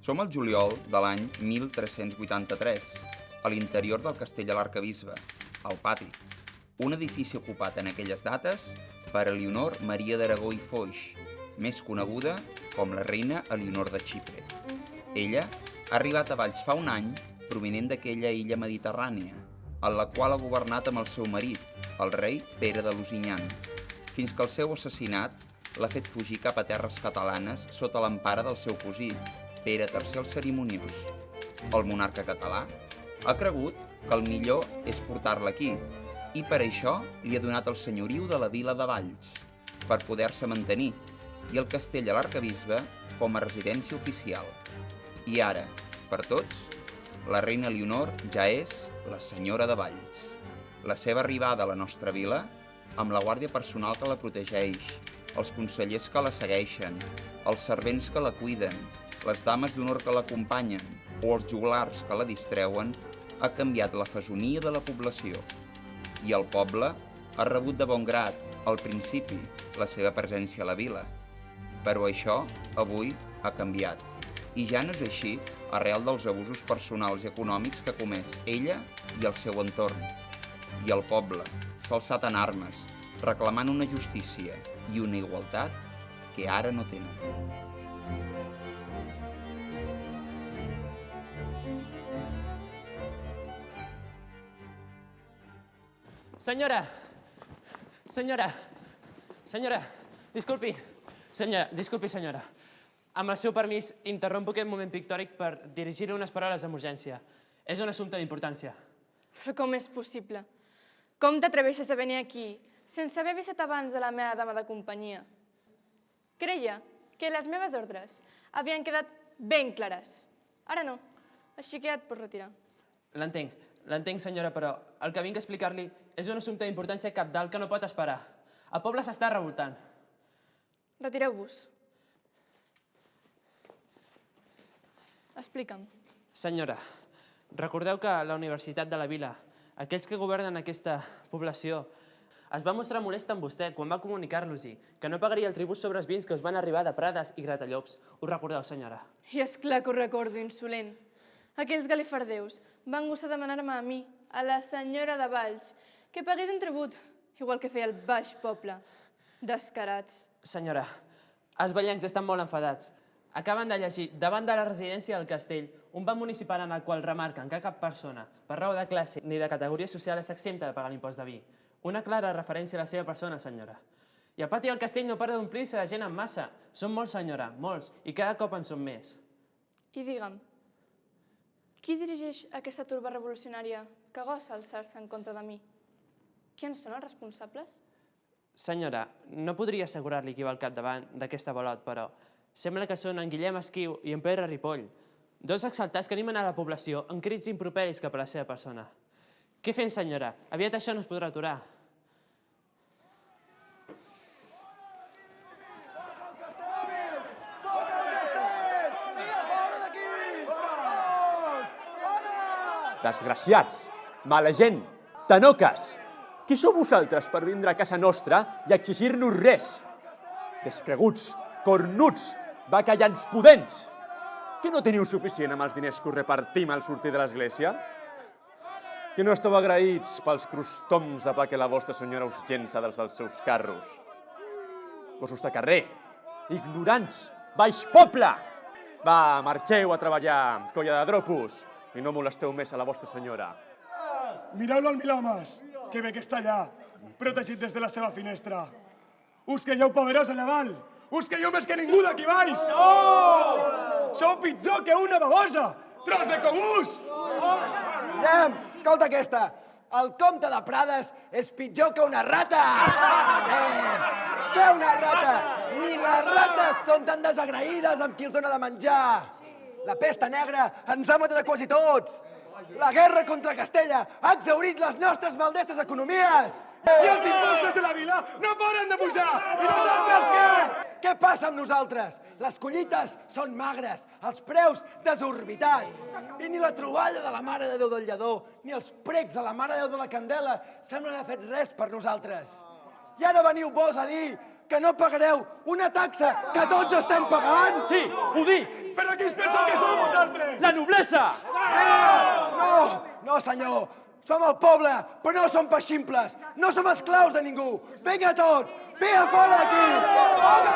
Som al juliol de l'any 1383, a l'interior del castell de l'Arquebisbe, al pati, un edifici ocupat en aquelles dates per Elionor Maria d'Aragó i Foix, més coneguda com la reina Elionor de Xipre. Ella ha arribat a Valls fa un any provinent d'aquella illa mediterrània, en la qual ha governat amb el seu marit, el rei Pere de Lusignan, fins que el seu assassinat l'ha fet fugir cap a terres catalanes sota l'empara del seu cosí, Pere III el Cerimoniós. El monarca català ha cregut que el millor és portar-la aquí i per això li ha donat el senyoriu de la vila de Valls, per poder-se mantenir, i el castell de l'Arquebisbe com a residència oficial. I ara, per tots, la reina Elionor ja és la senyora de Valls. La seva arribada a la nostra vila, amb la guàrdia personal que la protegeix, els consellers que la segueixen, els servents que la cuiden, les dames d'honor que l'acompanyen o els joglars que la distreuen, ha canviat la fesomia de la població. I el poble ha rebut de bon grat, al principi, la seva presència a la vila. Però això, avui, ha canviat. I ja no és així arrel dels abusos personals i econòmics que ha comès ella i el seu entorn. I el poble s'ha alçat en armes, reclamant una justícia i una igualtat que ara no tenen. Senyora, disculpi, senyora. Amb el seu permís, interrompo aquest moment pictòric per dirigir-hi unes paraules d'emergència. És un assumpte d'importància. Però com és possible? Com t'atreveixes a venir aquí sense haver avisat abans a la meva dama de companyia? Creia que les meves ordres havien quedat ben clares. Ara no, així que ja et pots retirar. L'entenc, senyora, però el que vinc a explicar-li és un assumpte d'importància cabdal que no pot esperar. El poble s'està revoltant. Retireu-vos. Explica'm. Senyora, recordeu que a la Universitat de la Vila, aquells que governen aquesta població, es va mostrar molest amb vostè quan va comunicar-los-hi que no pagaria el tribut sobre els vins que us van arribar de Prades i Gratallops. Ho recordeu, senyora? I esclar que ho recordo, insolent. Aquells galifardeus van gosar demanar-me a mi, a la senyora de Valls, que pagués un tribut, igual que feia el baix poble. Descarats. Senyora, els ballencs estan molt enfadats. Acaben de llegir davant de la residència del castell un banc municipal en el qual remarquen que cap persona, per raó de classe ni de categoria social, és exempta de pagar l'impost de vi. Una clara referència a la seva persona, senyora. I el pati del castell no para d'omplir-se de gent en massa. Són molts, senyora, molts, i cada cop en són més. I digue'm, qui dirigeix aquesta turba revolucionària que gosa alçar-se en contra de mi? Qui en són els responsables? Senyora, no podria assegurar-li qui va al capdavant d'aquesta bolot, però sembla que són en Guillem Esquiu i en Pere Ripoll, dos exaltats que animen a la població amb crits improperis cap a la seva persona. Què fem, senyora? Aviat això no es podrà aturar. Desgraciats, mala gent, tanoques, qui sou vosaltres per vindre a casa nostra i exigir-nos res? Descreguts, cornuts, bacallans pudents! Que no teniu suficient amb els diners que us repartim al sortir de l'església? Que no esteu agraïts pels crostoms de pa que la vostra senyora us llença dels seus carros? Gossos de carrer, ignorants, baix poble! Va, marxeu a treballar, colla de dropos, i no molesteu més a la vostra senyora. Mireu-lo al Milomes, que bé que està allà, protegit des de la seva finestra. Us creieu poderós allà dalt? Us creieu més que ningú d'aquí baix? No! Sou pitjor que una babosa! Tros de cogús! Guillem, escolta aquesta. El comte de Prades és pitjor que una rata! Que una rata! Ni les rates són tan desagraïdes amb qui els dona de menjar! La pesta negra ens ha matat a quasi tots! La guerra contra Castella ha exhaurit les nostres maldestres economies! I els impostos de la vila no paren de pujar! I nosaltres què? Què passa amb nosaltres? Les collites són magres, els preus desorbitats. I ni la troballa de la Mare de Déu del Lledó, ni els precs a la Mare de Déu de la Candela semblen haver fet res per nosaltres. I ara veniu vos a dir que no pagareu una taxa que tots estem pagant? Sí, ho dic! Però qui es penseu que sou vosaltres? La noblesa! No, senyor. Som el poble, però no som paximples. No som esclaus de ningú. Vinga tots! Vinga fora d'aquí! Poca